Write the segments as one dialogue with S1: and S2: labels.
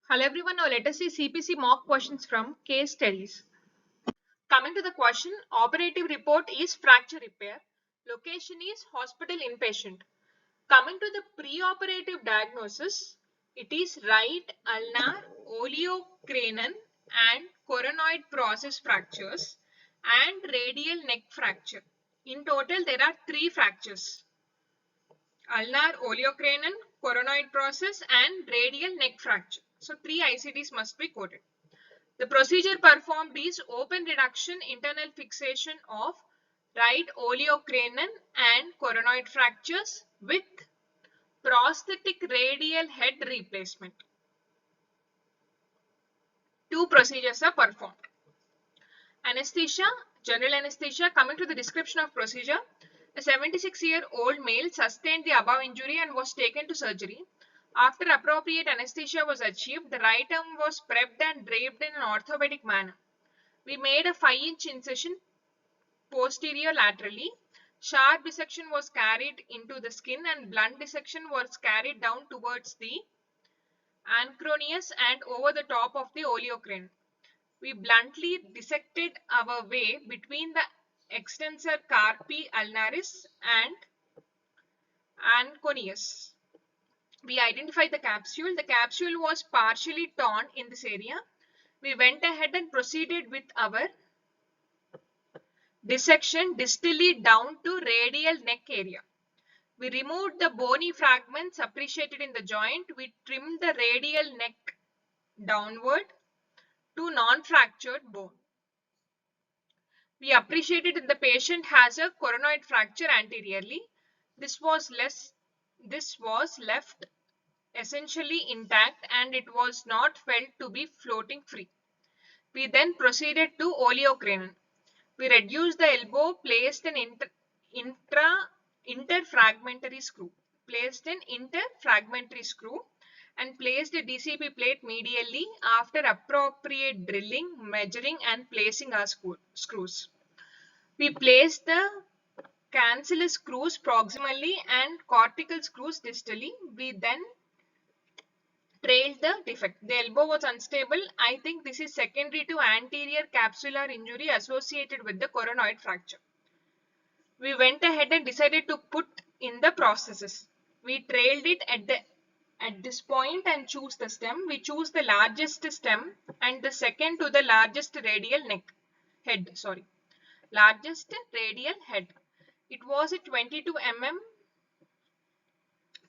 S1: Hello everyone, now let us see CPC mock questions from case studies. Coming to the question, operative report is fracture repair. Location is hospital inpatient. Coming to the preoperative diagnosis, it is right ulnar, oleocranial and coronoid process fractures and radial neck fracture. In total, there are 3 fractures. Ulnar, oleocranial, coronoid process and radial neck fracture. So 3 ICDs must be quoted. The procedure performed is open reduction internal fixation of right oleocranial and coronoid fractures with prosthetic radial head replacement. 2 procedures are performed. Anesthesia, general anesthesia. Coming to the description of procedure, a 76-year-old male sustained the above injury and was taken to surgery. After appropriate anesthesia was achieved, the right arm was prepped and draped in an orthopedic manner. We made a 5-inch incision posterior laterally. Sharp dissection was carried into the skin and blunt dissection was carried down towards the acroneus and over the top of the oleocranium. We bluntly dissected our way between the extensor carpi ulnaris and acroneus. We identified the capsule. The capsule was partially torn in this area. We went ahead and proceeded with our dissection distally down to radial neck area. We removed the bony fragments appreciated in the joint. We trimmed the radial neck downward to non-fractured bone. We appreciated that the patient has a coronoid fracture anteriorly. This was left essentially intact and it was not felt to be floating free. We then proceeded to oleocranial. We reduced the elbow, placed an interfragmentary screw, and placed a DCP plate medially after appropriate drilling, measuring and placing our screws. We placed the cancellous screws proximally and cortical screws distally. We then trailed the defect. The elbow was unstable. I think this is secondary to anterior capsular injury associated with the coronoid fracture. We went ahead and decided to put in the prosthesis. We trailed it at this point and choose the stem. We choose the largest stem and the second to the largest radial head. Largest radial head. It was at 22 mm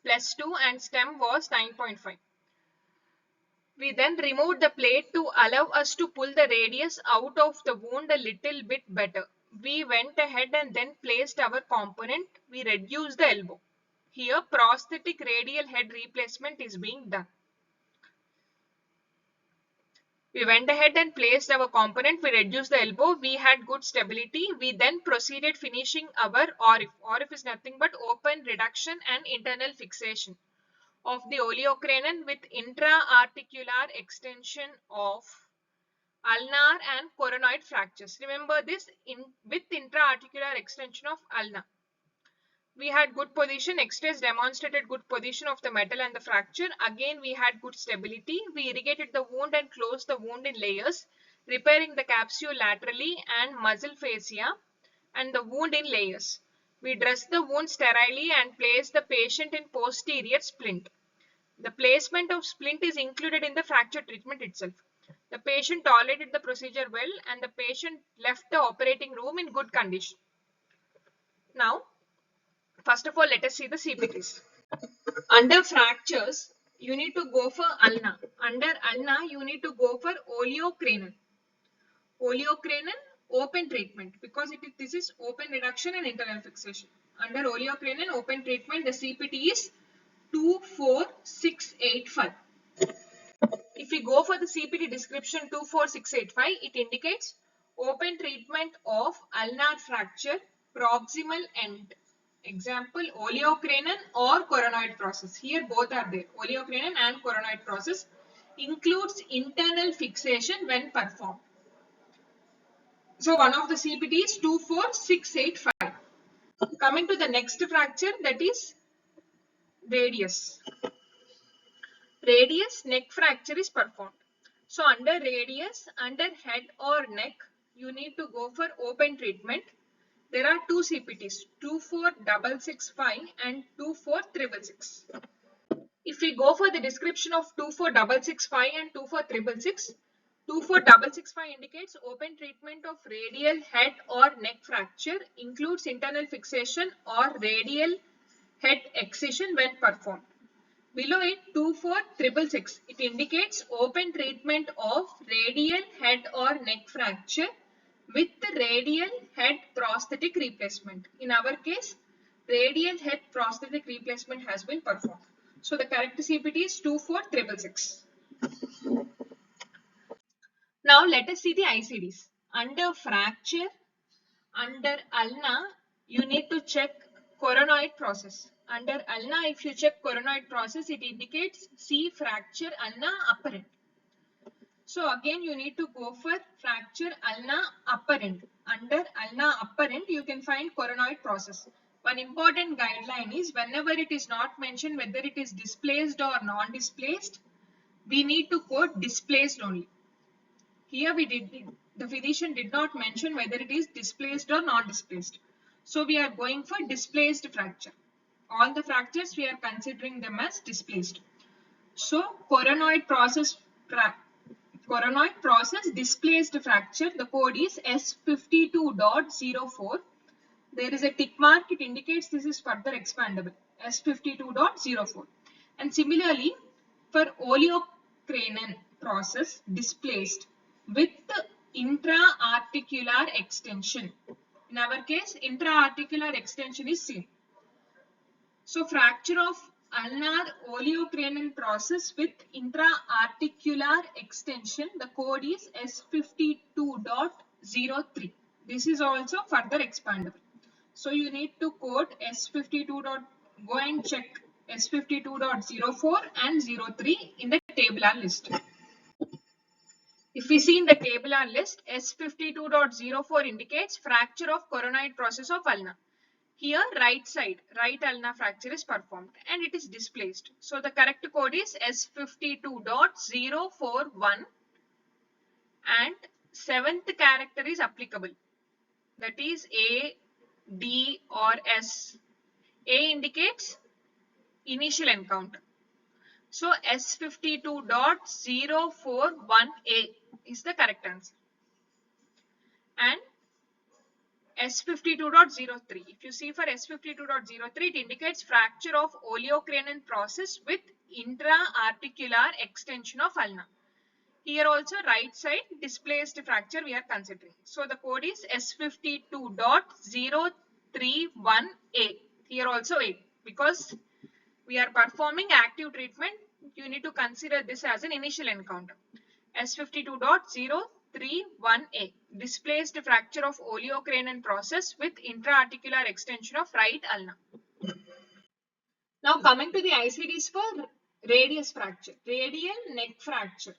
S1: plus 2 and stem was 9.5. We then removed the plate to allow us to pull the radius out of the wound a little bit better. We went ahead and then placed our component. We reduced the elbow. Here prosthetic radial head replacement is being done. We went ahead and placed our component. We reduced the elbow. We had good stability. We then proceeded finishing our ORIF. ORIF is nothing but open reduction and internal fixation of the oleocranial with intra-articular extension of ulnar and coronoid fractures. Remember this with intra-articular extension of ulnar. We had good position. X-rays demonstrated good position of the metal and the fracture. Again, we had good stability. We irrigated the wound and closed the wound in layers, repairing the capsule laterally and muscle fascia and the wound in layers. We dressed the wound sterilely and placed the patient in posterior splint. The placement of splint is included in the fracture treatment itself. The patient tolerated the procedure well and the patient left the operating room in good condition. Now, first of all, let us see the CPTs. Under fractures, you need to go for ulna. Under ulna, you need to go for oleocranial. Oleocranial open treatment because this is open reduction and internal fixation. Under oleocranial open treatment, the CPT is 24685. If we go for the CPT description 24685, it indicates open treatment of ulnar fracture, proximal end. Example, oleocranial or coronoid process. Here both are there. Oleocranial and coronoid process includes internal fixation when performed. So one of the CPT is 24685. Coming to the next fracture, that is radius. radius neck fracture is performed. So under radius, under head or neck, you need to go for open treatment. There are two CPTs, 24665 and 24666. If we go for the description of 24665 and 24666, 24665 indicates open treatment of radial head or neck fracture, includes internal fixation or radial head excision when performed. Below it, 24666, it indicates open treatment of radial head or neck fracture with radial head prosthetic replacement. In our case, radial head prosthetic replacement has been performed. So the correct CPT is 24666. Now let us see the ICDs. Under fracture, under ulna, you need to check coronoid process. Under ulna, if you check coronoid process, it indicates C fracture ulna apparent. So again, you need to go for fracture ulna apparent. Under ulna apparent, you can find coronoid process. One important guideline is whenever it is not mentioned whether it is displaced or non-displaced, we need to quote displaced only. Here the physician did not mention whether it is displaced or non-displaced. So we are going for displaced fracture. All the fractures we are considering them as displaced. So coronoid process displaced fracture, the code is S52.04. There is a tick mark, it indicates this is further expandable, S52.04. And similarly, for oleocranial process displaced with intra-articular extension. In our case, intra-articular extension is seen. So fracture of ulnar oleocranial process with intra-articular extension, the code is S52.03. This is also further expandable. So you need to quote S52. Go and check S52.04 and 03 in the tabular list. If we see in the tabular list, S52.04 indicates fracture of coronoid process of ulna. Here, right side, right ulna fracture is performed and it is displaced. So the correct code is S52.041 and seventh character is applicable. That is A, D or S. A indicates initial encounter. So S52.041A is the correct answer. And S52.03. If you see for S52.03, it indicates fracture of oleocranial process with intra-articular extension of ulna. Here also right side displaced fracture we are considering. So the code is S52.031A. Here also A. Because we are performing active treatment, you need to consider this as an initial encounter. S52.031A. Displaced fracture of oleocranial process with intra-articular extension of right ulna. Now coming to the ICDs for radius fracture, radial neck fracture.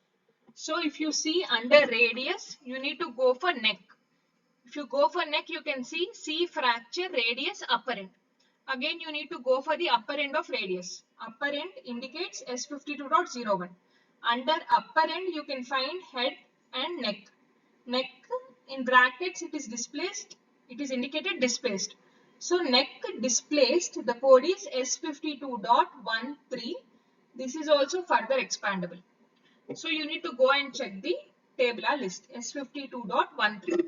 S1: So if you see under radius, you need to go for neck. If you go for neck, you can see C fracture radius upper end. Again, you need to go for the upper end of radius. Upper end indicates S52.01. Under upper end, you can find head and neck. Neck in brackets, it is displaced. It is indicated displaced. So neck displaced, the code is S52.13. This is also further expandable. So you need to go and check the tabular list, S52.13.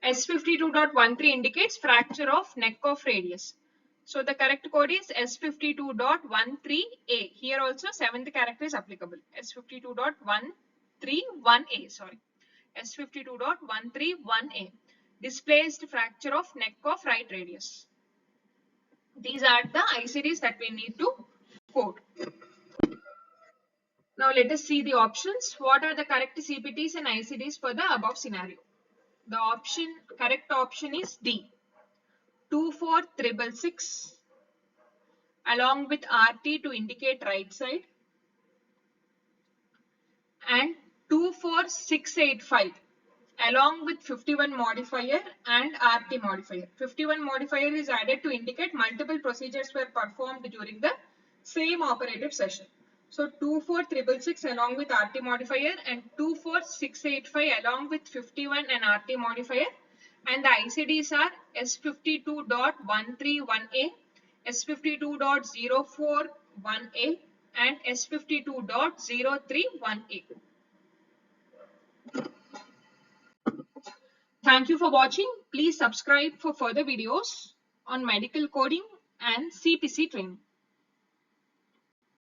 S1: S52.13 indicates fracture of neck of radius. So the correct code is S52.13A. Here also seventh character is applicable. S52.131A. Sorry. S52.131A. Displaced fracture of neck of right radius. These are the ICDs that we need to quote. Now let us see the options. What are the correct CPTs and ICDs for the above scenario? The correct option is D. 24666 along with RT to indicate right side and 24685 along with 51 modifier and RT modifier. 51 modifier is added to indicate multiple procedures were performed during the same operative session. So 24666 along with RT modifier and 24685 along with 51 and RT modifier, and the ICDs are S52.131A, S52.041A and S52.031A. Thank you for watching. Please subscribe for further videos on medical coding and CPC training.